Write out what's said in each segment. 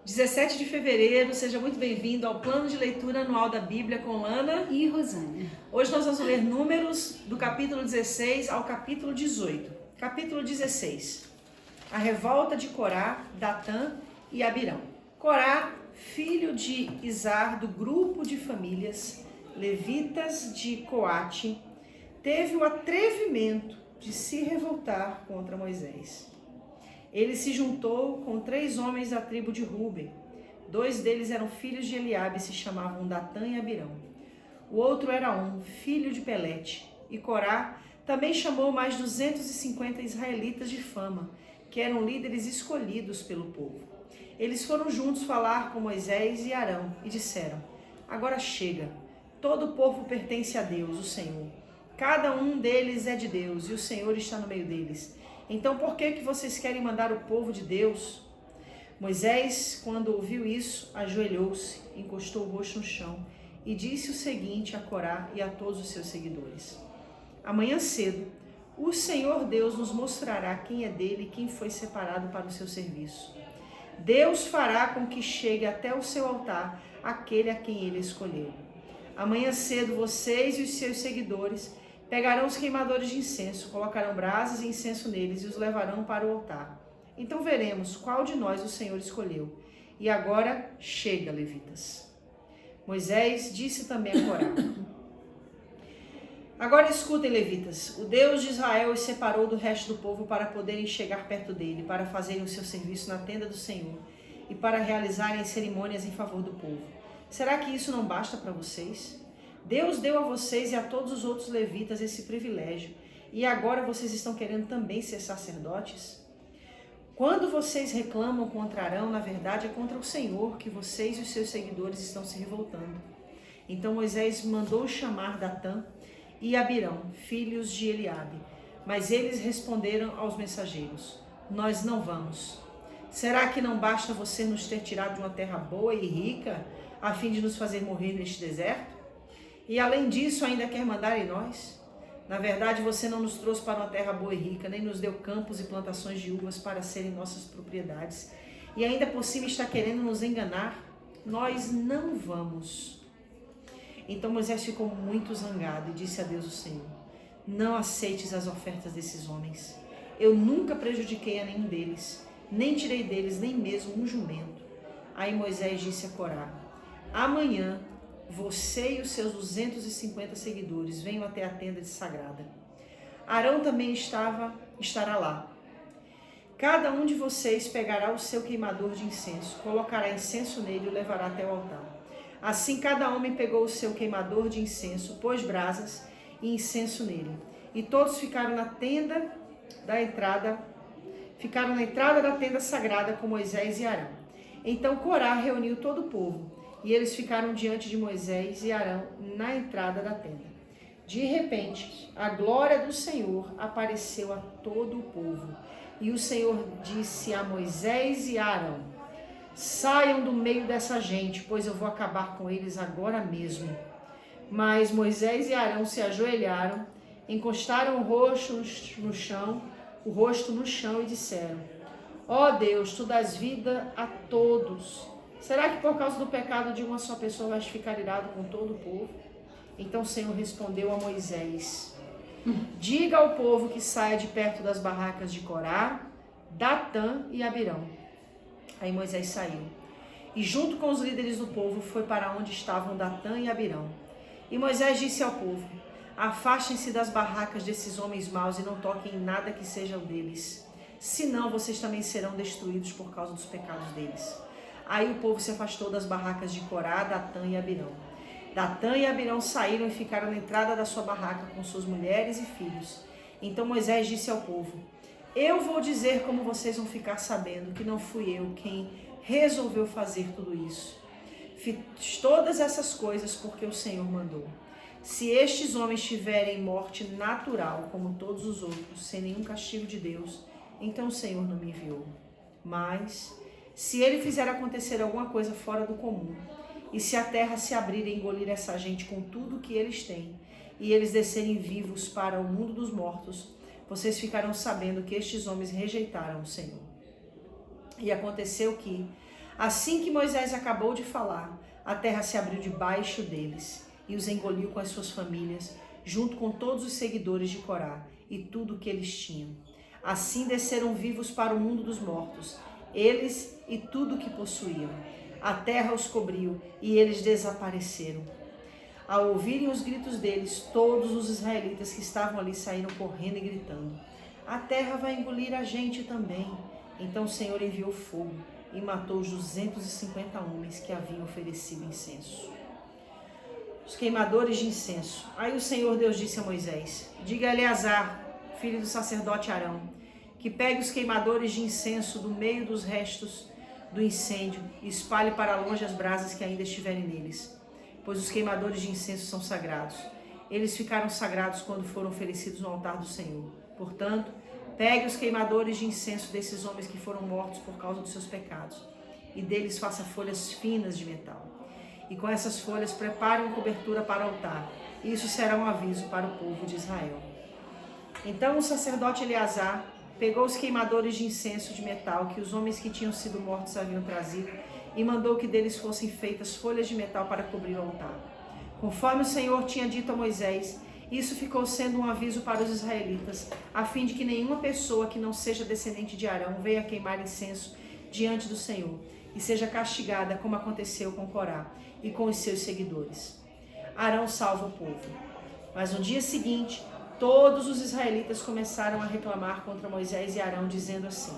17 de fevereiro, seja muito bem-vindo ao plano de leitura anual da Bíblia com Lana e Rosânia. Hoje nós vamos ler Números do capítulo 16 ao capítulo 18. Capítulo 16. A revolta de Corá, Datã e Abirão. Corá, filho de Izar, do grupo de famílias levitas de Coate, teve o atrevimento de se revoltar contra Moisés. Ele se juntou com 3 homens da tribo de Ruben. 2 deles eram filhos de Eliabe e se chamavam Datã e Abirão. O outro era filho de Pelete. E Corá também chamou mais 250 israelitas de fama, que eram líderes escolhidos pelo povo. Eles foram juntos falar com Moisés e Arão e disseram: agora chega, todo o povo pertence a Deus, o Senhor. Cada um deles é de Deus e o Senhor está no meio deles. Então por que vocês querem mandar o povo de Deus? Moisés, quando ouviu isso, ajoelhou-se, encostou o rosto no chão e disse o seguinte a Corá e a todos os seus seguidores: amanhã cedo, o Senhor Deus nos mostrará quem é dele e quem foi separado para o seu serviço. Deus fará com que chegue até o seu altar aquele a quem ele escolheu. Amanhã cedo vocês e os seus seguidores pegarão os queimadores de incenso, colocarão brasas e incenso neles e os levarão para o altar. Então veremos qual de nós o Senhor escolheu. E agora chega, levitas. Moisés disse também a Corá: agora escutem, levitas. O Deus de Israel os separou do resto do povo para poderem chegar perto dele, para fazerem o seu serviço na tenda do Senhor e para realizarem cerimônias em favor do povo. Será que isso não basta para vocês? Deus deu a vocês e a todos os outros levitas esse privilégio, e agora vocês estão querendo também ser sacerdotes? Quando vocês reclamam contra Arão, na verdade é contra o Senhor que vocês e os seus seguidores estão se revoltando. Então Moisés mandou chamar Datã e Abirão, filhos de Eliabe, mas eles responderam aos mensageiros: nós não vamos. Será que não basta você nos ter tirado de uma terra boa e rica, a fim de nos fazer morrer neste deserto? E além disso ainda quer mandar em nós? Na verdade você não nos trouxe para uma terra boa e rica, nem nos deu campos e plantações de uvas para serem nossas propriedades. E ainda por cima está querendo nos enganar? Nós não vamos. Então Moisés ficou muito zangado e disse a Deus o Senhor: não aceites as ofertas desses homens. Eu nunca prejudiquei a nenhum deles, nem tirei deles nem mesmo um jumento. Aí Moisés disse a Corá: amanhã você e os seus 250 seguidores venham até a tenda sagrada. Arão também estará lá. Cada um de vocês pegará o seu queimador de incenso, colocará incenso nele e o levará até o altar. Assim cada homem pegou o seu queimador de incenso, pôs brasas e incenso nele. E todos ficaram na entrada da tenda sagrada com Moisés e Arão. Então Corá reuniu todo o povo, e eles ficaram diante de Moisés e Arão na entrada da tenda. De repente, a glória do Senhor apareceu a todo o povo. E o Senhor disse a Moisés e a Arão: saiam do meio dessa gente, pois eu vou acabar com eles agora mesmo. Mas Moisés e Arão se ajoelharam, encostaram o rosto no chão e disseram: ó Deus, tu dás vida a todos. Será que por causa do pecado de uma só pessoa vais ficar irado com todo o povo? Então o Senhor respondeu a Moisés: diga ao povo que saia de perto das barracas de Corá, Datã e Abirão. Aí Moisés saiu, e junto com os líderes do povo foi para onde estavam Datã e Abirão. E Moisés disse ao povo: afastem-se das barracas desses homens maus e não toquem em nada que seja deles, senão vocês também serão destruídos por causa dos pecados deles. Aí o povo se afastou das barracas de Corá, Datã e Abirão. Datã e Abirão saíram e ficaram na entrada da sua barraca com suas mulheres e filhos. Então Moisés disse ao povo: eu vou dizer como vocês vão ficar sabendo que não fui eu quem resolveu fazer tudo isso. Fiz todas essas coisas porque o Senhor mandou. Se estes homens tiverem morte natural, como todos os outros, sem nenhum castigo de Deus, então o Senhor não me enviou. Mas se ele fizer acontecer alguma coisa fora do comum, e se a terra se abrir e engolir essa gente com tudo o que eles têm, e eles descerem vivos para o mundo dos mortos, vocês ficarão sabendo que estes homens rejeitaram o Senhor. E aconteceu que, Assim que Moisés acabou de falar, a terra se abriu debaixo deles e os engoliu com as suas famílias, junto com todos os seguidores de Corá e tudo o que eles tinham. Assim desceram vivos para o mundo dos mortos, eles e tudo o que possuíam. A terra os cobriu e eles desapareceram. Ao ouvirem os gritos deles, todos os israelitas que estavam ali saíram correndo e gritando: a terra vai engolir a gente também. Então o Senhor enviou fogo e matou os 250 homens que haviam oferecido incenso. Os queimadores de incenso. Aí o Senhor Deus disse a Moisés: diga a Eleazar, filho do sacerdote Arão, que pegue os queimadores de incenso do meio dos restos do incêndio e espalhe para longe as brasas que ainda estiverem neles, pois os queimadores de incenso são sagrados. Eles ficaram sagrados quando foram oferecidos no altar do Senhor. Portanto, pegue os queimadores de incenso desses homens que foram mortos por causa dos seus pecados, e deles faça folhas finas de metal. E com essas folhas prepare uma cobertura para o altar. Isso será um aviso para o povo de Israel. Então o sacerdote Eleazar pegou os queimadores de incenso de metal que os homens que tinham sido mortos haviam trazido e mandou que deles fossem feitas folhas de metal para cobrir o altar. Conforme o Senhor tinha dito a Moisés, isso ficou sendo um aviso para os israelitas, a fim de que nenhuma pessoa que não seja descendente de Arão venha queimar incenso diante do Senhor e seja castigada, como aconteceu com Corá e com os seus seguidores. Arão salva o povo. Mas no dia seguinte, todos os israelitas começaram a reclamar contra Moisés e Arão, dizendo assim: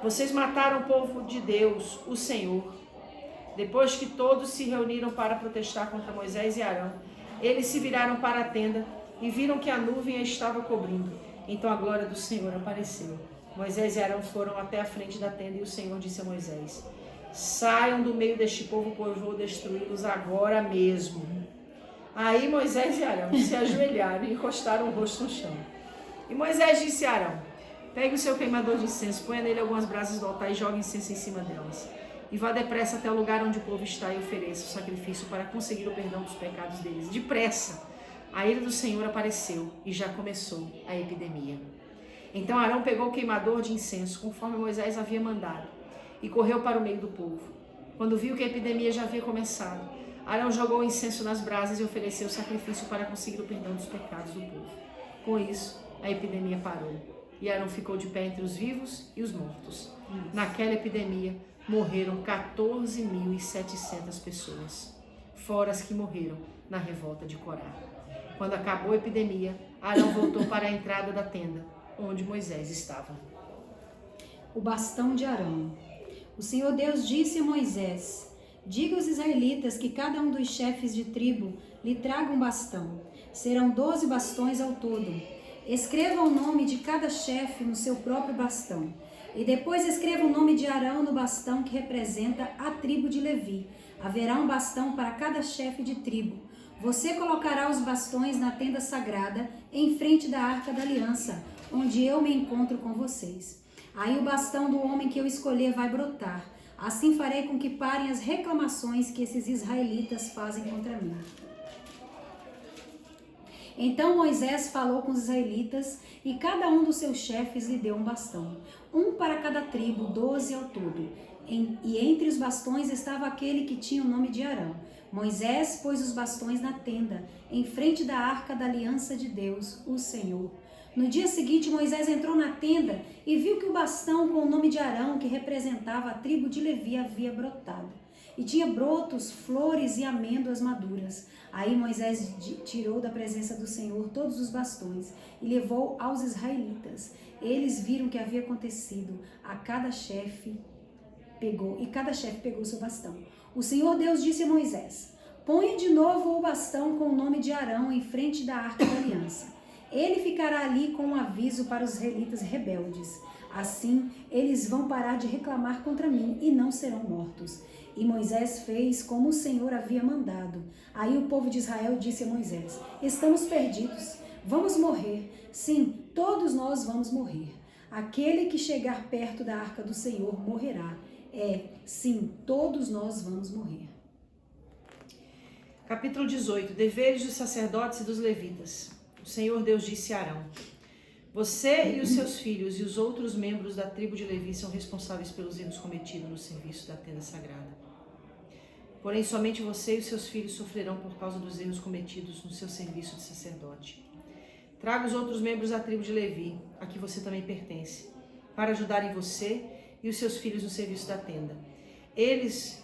vocês mataram o povo de Deus, o Senhor. Depois que todos se reuniram para protestar contra Moisés e Arão, eles se viraram para a tenda e viram que a nuvem a estava cobrindo. Então a glória do Senhor apareceu. Moisés e Arão foram até a frente da tenda e o Senhor disse a Moisés: saiam do meio deste povo, pois vou destruí-los agora mesmo. Aí Moisés e Arão se ajoelharam e encostaram o rosto no chão. E Moisés disse a Arão: pegue o seu queimador de incenso, ponha nele algumas brasas do altar e jogue incenso em cima delas. E vá depressa até o lugar onde o povo está e ofereça o sacrifício para conseguir o perdão dos pecados deles. Depressa! A ira do Senhor apareceu e já começou a epidemia. Então Arão pegou o queimador de incenso, conforme Moisés havia mandado, e correu para o meio do povo. Quando viu que a epidemia já havia começado, Arão jogou o incenso nas brasas e ofereceu o sacrifício para conseguir o perdão dos pecados do povo. Com isso, a epidemia parou. E Arão ficou de pé entre os vivos e os mortos. Naquela epidemia, morreram 14.700 pessoas, fora as que morreram na revolta de Corá. Quando acabou a epidemia, Arão voltou para a entrada da tenda, onde Moisés estava. O bastão de Arão. O Senhor Deus disse a Moisés: diga aos israelitas que cada um dos chefes de tribo lhe traga um bastão. Serão 12 bastões ao todo. Escreva o nome de cada chefe no seu próprio bastão. E depois escreva o nome de Arão no bastão que representa a tribo de Levi. Haverá um bastão para cada chefe de tribo. Você colocará os bastões na tenda sagrada, em frente da Arca da Aliança, onde eu me encontro com vocês. Aí o bastão do homem que eu escolher vai brotar. Assim farei com que parem as reclamações que esses israelitas fazem contra mim. Então Moisés falou com os israelitas e cada um dos seus chefes lhe deu um bastão, um para cada tribo, 12 ao todo. E entre os bastões estava aquele que tinha o nome de Arão. Moisés pôs os bastões na tenda, em frente da Arca da Aliança de Deus, o Senhor. No dia seguinte, Moisés entrou na tenda e viu que o bastão com o nome de Arão, que representava a tribo de Levi, havia brotado. E tinha brotos, flores e amêndoas maduras. Aí Moisés tirou da presença do Senhor todos os bastões e levou aos israelitas. Eles viram o que havia acontecido. Cada chefe pegou o seu bastão. O Senhor Deus disse a Moisés: ponha de novo o bastão com o nome de Arão em frente da Arca da Aliança. Ele ficará ali com um aviso para os israelitas rebeldes. Assim, eles vão parar de reclamar contra mim e não serão mortos. E Moisés fez como o Senhor havia mandado. Aí o povo de Israel disse a Moisés: estamos perdidos, vamos morrer. Sim, todos nós vamos morrer. Aquele que chegar perto da arca do Senhor morrerá. Sim, todos nós vamos morrer. Capítulo 18. Deveres dos sacerdotes e dos levitas. O Senhor Deus disse a Arão: Você e os seus filhos e os outros membros da tribo de Levi são responsáveis pelos erros cometidos no serviço da tenda sagrada. Porém, somente você e os seus filhos sofrerão por causa dos erros cometidos no seu serviço de sacerdote. Traga os outros membros da tribo de Levi, a que você também pertence, para ajudarem você e os seus filhos no serviço da tenda. Eles,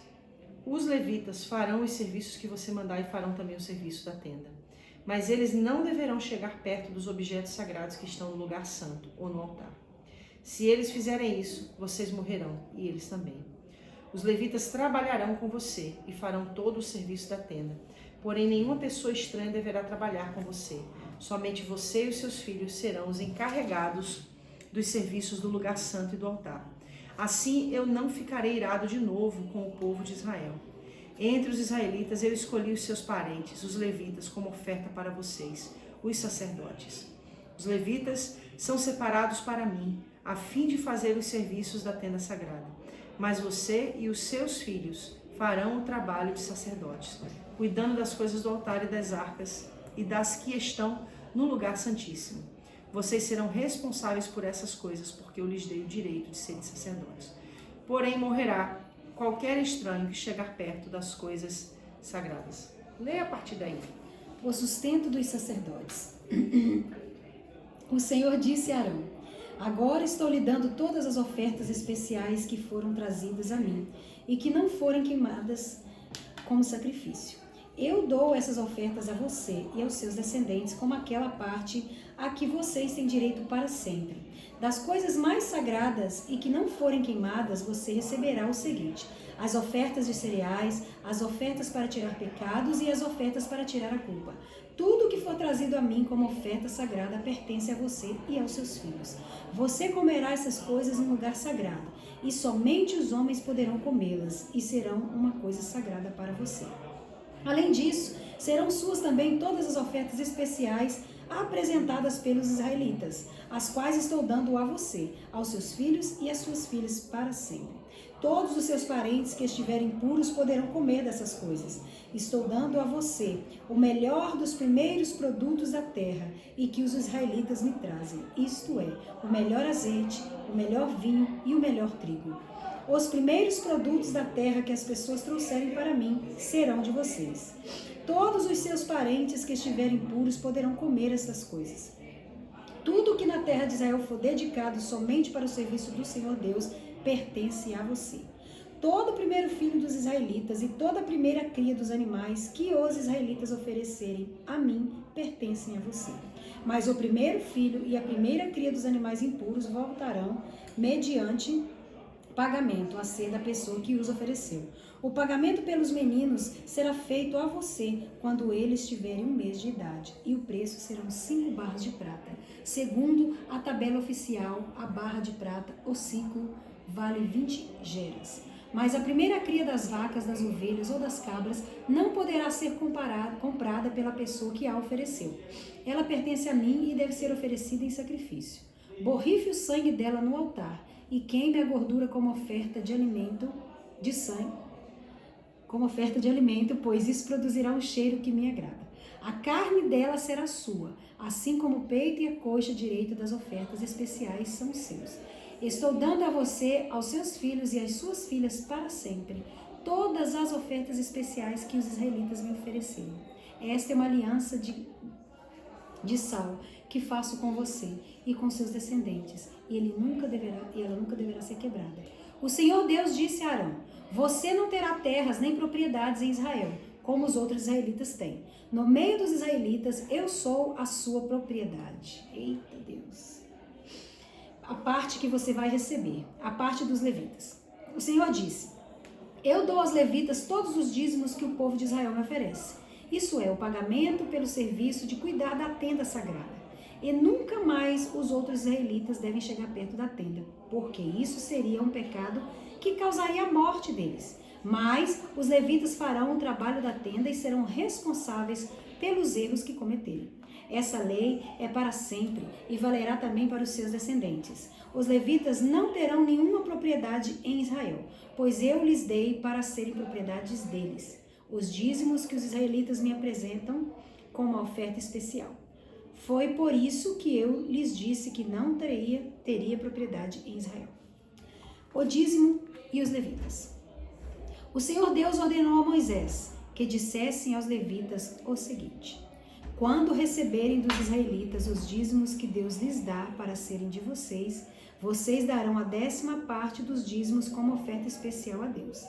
os levitas, farão os serviços que você mandar e farão também o serviço da tenda. Mas eles não deverão chegar perto dos objetos sagrados que estão no lugar santo ou no altar. Se eles fizerem isso, vocês morrerão, e eles também. Os levitas trabalharão com você e farão todo o serviço da tenda. Porém, nenhuma pessoa estranha deverá trabalhar com você. Somente você e os seus filhos serão os encarregados dos serviços do lugar santo e do altar. Assim, eu não ficarei irado de novo com o povo de Israel. Entre os israelitas, eu escolhi os seus parentes, os levitas, como oferta para vocês, os sacerdotes. Os levitas são separados para mim, a fim de fazer os serviços da tenda sagrada. Mas você e os seus filhos farão o trabalho de sacerdotes, cuidando das coisas do altar e das arcas e das que estão no lugar santíssimo. Vocês serão responsáveis por essas coisas, porque eu lhes dei o direito de serem sacerdotes. Porém, morrerá qualquer estranho que chegar perto das coisas sagradas. Leia a partir daí. O sustento dos sacerdotes. O Senhor disse a Arão: agora estou lhe dando todas as ofertas especiais que foram trazidas a mim e que não forem queimadas como sacrifício. Eu dou essas ofertas a você e aos seus descendentes como aquela parte a que vocês têm direito para sempre. Das coisas mais sagradas e que não forem queimadas, você receberá o seguinte: as ofertas de cereais, as ofertas para tirar pecados e as ofertas para tirar a culpa. Tudo que for trazido a mim como oferta sagrada pertence a você e aos seus filhos. Você comerá essas coisas em lugar sagrado, e somente os homens poderão comê-las, e serão uma coisa sagrada para você. Além disso, serão suas também todas as ofertas especiais apresentadas pelos israelitas, as quais estou dando a você, aos seus filhos e às suas filhas para sempre. Todos os seus parentes que estiverem puros poderão comer dessas coisas. Estou dando a você o melhor dos primeiros produtos da terra e que os israelitas me trazem, isto é, o melhor azeite, o melhor vinho e o melhor trigo. Os primeiros produtos da terra que as pessoas trouxerem para mim serão de vocês. Todos os seus parentes que estiverem puros poderão comer essas coisas. Tudo que na terra de Israel for dedicado somente para o serviço do Senhor Deus pertence a você. Todo o primeiro filho dos israelitas e toda a primeira cria dos animais que os israelitas oferecerem a mim pertencem a você. Mas o primeiro filho e a primeira cria dos animais impuros voltarão mediante pagamento a ser da pessoa que os ofereceu. O pagamento pelos meninos será feito a você quando eles tiverem 1 mês de idade, e o preço serão 5 barras de prata. Segundo a tabela oficial, a barra de prata, o ciclo, vale 20 geras. Mas a primeira cria das vacas, das ovelhas ou das cabras não poderá ser comprada pela pessoa que a ofereceu. Ela pertence a mim e deve ser oferecida em sacrifício. Borrife o sangue dela no altar e queime a gordura como oferta de alimento, de sangue, como oferta de alimento, pois isso produzirá um cheiro que me agrada. A carne dela será sua, assim como o peito e a coxa direita das ofertas especiais são seus. Estou dando a você, aos seus filhos e às suas filhas para sempre, todas as ofertas especiais que os israelitas me ofereceram. Esta é uma aliança de sal que faço com você e com seus descendentes, e ela nunca deverá ser quebrada. O Senhor Deus disse a Arão: você não terá terras nem propriedades em Israel, como os outros israelitas têm. No meio dos israelitas, eu sou a sua propriedade. Eita Deus! A parte que você vai receber, a parte dos levitas. O Senhor disse: eu dou aos levitas todos os dízimos que o povo de Israel me oferece. Isso é, o pagamento pelo serviço de cuidar da tenda sagrada. E nunca mais os outros israelitas devem chegar perto da tenda, porque isso seria um pecado que causaria a morte deles. Mas os levitas farão o trabalho da tenda e serão responsáveis pelos erros que cometerem. Essa lei é para sempre e valerá também para os seus descendentes. Os levitas não terão nenhuma propriedade em Israel, pois eu lhes dei para serem propriedades deles. Os dízimos que os israelitas me apresentam como uma oferta especial. Foi por isso que eu lhes disse que não teria propriedade em Israel. O dízimo e os levitas. O Senhor Deus ordenou a Moisés que dissessem aos levitas o seguinte: quando receberem dos israelitas os dízimos que Deus lhes dá para serem de vocês, vocês darão a 10ª parte dos dízimos como oferta especial a Deus.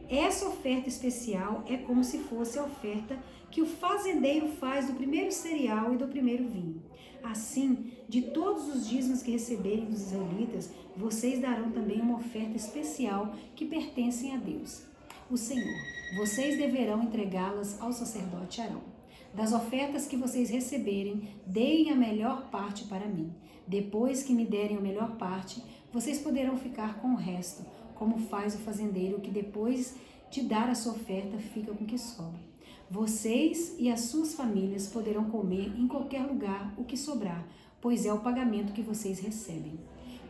Essa oferta especial é como se fosse a oferta que o fazendeiro faz do primeiro cereal e do primeiro vinho. Assim, de todos os dízimos que receberem dos israelitas, vocês darão também uma oferta especial que pertencem a Deus, o Senhor. Vocês deverão entregá-las ao sacerdote Arão. Das ofertas que vocês receberem, deem a melhor parte para mim. Depois que me derem a melhor parte, vocês poderão ficar com o resto, como faz o fazendeiro que depois de dar a sua oferta fica com o que sobra. Vocês e as suas famílias poderão comer em qualquer lugar o que sobrar, pois é o pagamento que vocês recebem.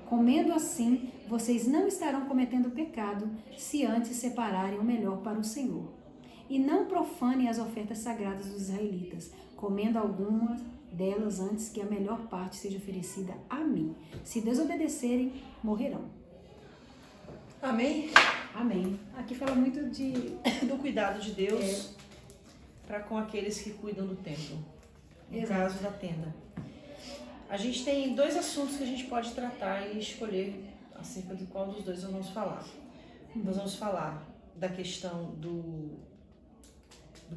Comendo assim, vocês não estarão cometendo pecado se antes separarem o melhor para o Senhor. E não profanem as ofertas sagradas dos israelitas, comendo algumas delas antes que a melhor parte seja oferecida a mim. Se desobedecerem, morrerão. Amém? Amém. Aqui fala muito do cuidado de Deus para com aqueles que cuidam do templo. No caso da tenda. A gente tem 2 assuntos que a gente pode tratar e escolher acerca de qual dos 2 nós vamos falar. Nós vamos falar da questão do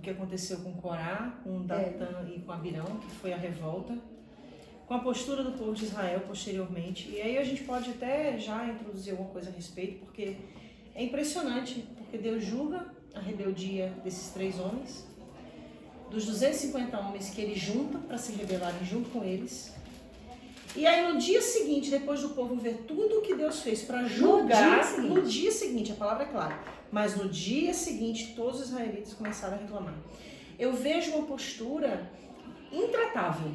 que aconteceu com Corá, com Datã e com Abirão, que foi a revolta, com a postura do povo de Israel posteriormente. E aí a gente pode até já introduzir alguma coisa a respeito, porque é impressionante, porque Deus julga a rebeldia desses 3 homens, dos 250 homens que ele junta para se rebelarem junto com eles. E aí no dia seguinte, depois do povo ver tudo o que Deus fez para julgar, no dia seguinte, a palavra é clara, mas no dia seguinte todos os israelitas começaram a reclamar. Eu vejo uma postura intratável.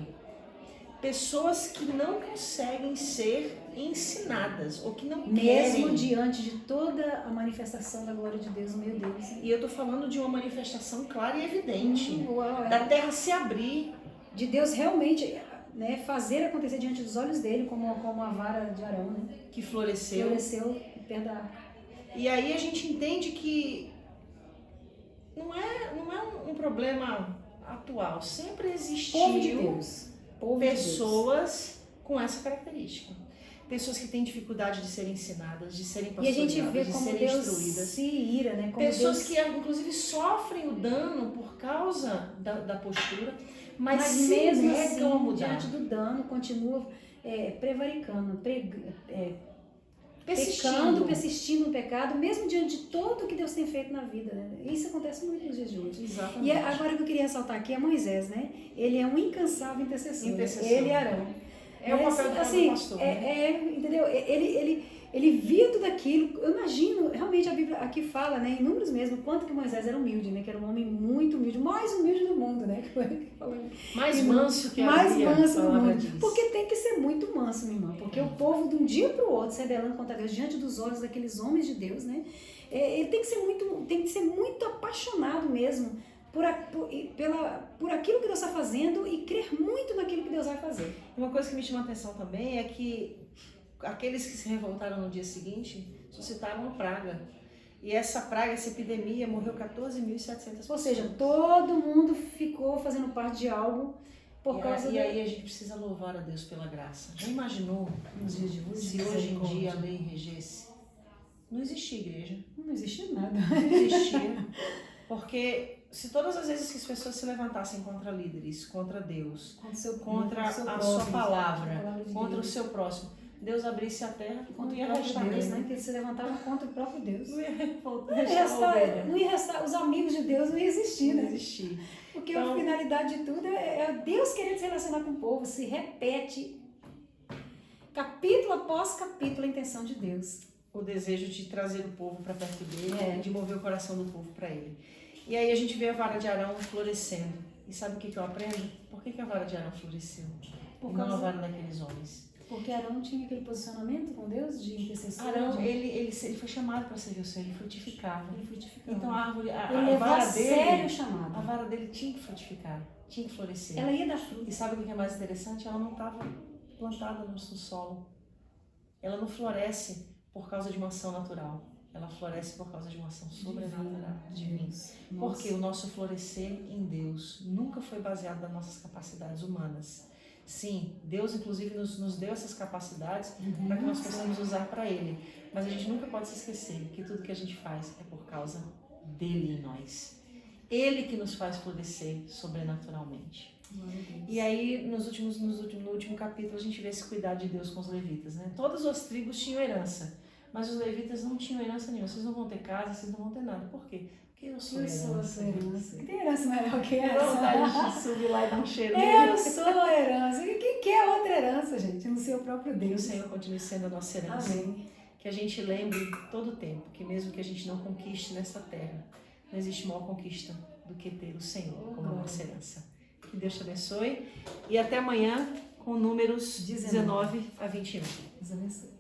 Pessoas que não conseguem ser ensinadas, ou que não mesmo querem. Diante de toda a manifestação da glória de Deus, meu Deus. E eu tô falando de uma manifestação clara e evidente, da terra se abrir. De Deus realmente, né, fazer acontecer diante dos olhos dele, como a vara de Arão, né? Que floresceu. Floresceu perto da arca. E aí a gente entende que não é um problema atual. Sempre existiu Povo de Deus. Pessoas com essa característica. Pessoas que têm dificuldade de serem ensinadas, de serem pastoreadas, e a gente vê de como serem Deus instruídas. se ira, né? Como pessoas Deus... que inclusive sofrem o dano por causa da postura, mas mesmo negam assim, a mudar. diante do dano, continua prevaricando, persistindo no pecado, mesmo diante de tudo o que Deus tem feito na vida, né? Isso acontece muito nos dias de hoje. Exatamente. E agora que eu queria ressaltar aqui é Moisés, né? Ele é um incansável intercessor. Ele e Arão. É o papel do pastor. Entendeu? Ele via tudo aquilo. Eu imagino, realmente a Bíblia aqui fala, né, em números mesmo, quanto que Moisés era humilde, né? Que era um homem muito humilde, mais humilde do mundo, né? Mais manso que mais havia, manso do mundo. diz. Porque tem que ser muito manso, minha irmã. Porque o povo, de um dia para o outro, se rebelando contra Deus, diante dos olhos daqueles homens de Deus, né? Ele tem que ser muito apaixonado mesmo por aquilo que Deus está fazendo e crer muito naquilo que Deus vai fazer. Uma coisa que me chama a atenção também é que aqueles que se revoltaram no dia seguinte suscitaram uma praga. E essa praga, essa epidemia, morreu 14.700 pessoas. Ou seja, todo mundo ficou fazendo parte de algo por causa E aí a gente precisa louvar a Deus pela graça. Já imaginou nos dias de hoje, se hoje em dia a lei regesse? Não existia igreja. Não existia nada. Não existia. Porque se todas as vezes que as pessoas se levantassem contra líderes, contra Deus, contra a sua palavra, contra o seu próximo, Deus abrisse a terra, contra ia o próprio restar Deus, mesmo. né? Que eles se levantavam contra o próprio Deus. Não ia restar, os amigos de Deus não ia existir, né? Não existir. Porque Então, a finalidade de tudo é Deus querendo se relacionar com o povo, se repete capítulo após capítulo a intenção de Deus. O desejo de trazer o povo para perto dele, de mover o coração do povo para ele. E aí a gente vê a vara de Arão florescendo. E sabe o que eu aprendo? Por que a vara de Arão floresceu? E não a vara daqueles homens? Porque Arão tinha aquele posicionamento com Deus de intercessor. Arão, ele foi chamado para servir o Senhor, ele frutificava. Ele frutificava. Então a árvore, ele a levou vara a sério o chamado. a vara dele tinha que frutificar, tinha que florescer. Ela ia dar fruto. E sabe o que é mais interessante? Ela não estava plantada no solo. Ela não floresce por causa de uma ação natural. Ela floresce por causa de uma ação sobrenatural, divina. Porque o nosso florescer em Deus nunca foi baseado nas nossas capacidades humanas. Sim, Deus inclusive nos deu essas capacidades para que nós possamos usar para Ele. Mas a gente nunca pode se esquecer que tudo que a gente faz é por causa dele em nós. Ele que nos faz florescer sobrenaturalmente. E aí, no último capítulo, a gente vê esse cuidado de Deus com os levitas, né? Todas as tribos tinham herança, mas os levitas não tinham herança nenhuma. Vocês não vão ter casa, vocês não vão ter nada. Por quê? Porque eu sou herança. Que tem herança melhor que essa? Vontade de subir lá e dar um cheiro. Eu sou a herança. E quem quer outra herança, gente? No seu próprio Que o Deus. Senhor continue sendo a nossa herança. Amém. Que a gente lembre todo o tempo que mesmo que a gente não conquiste nessa terra, não existe maior conquista do que ter o Senhor como a nossa herança. Que Deus te abençoe e até amanhã com números 19 a 21. Deus abençoe.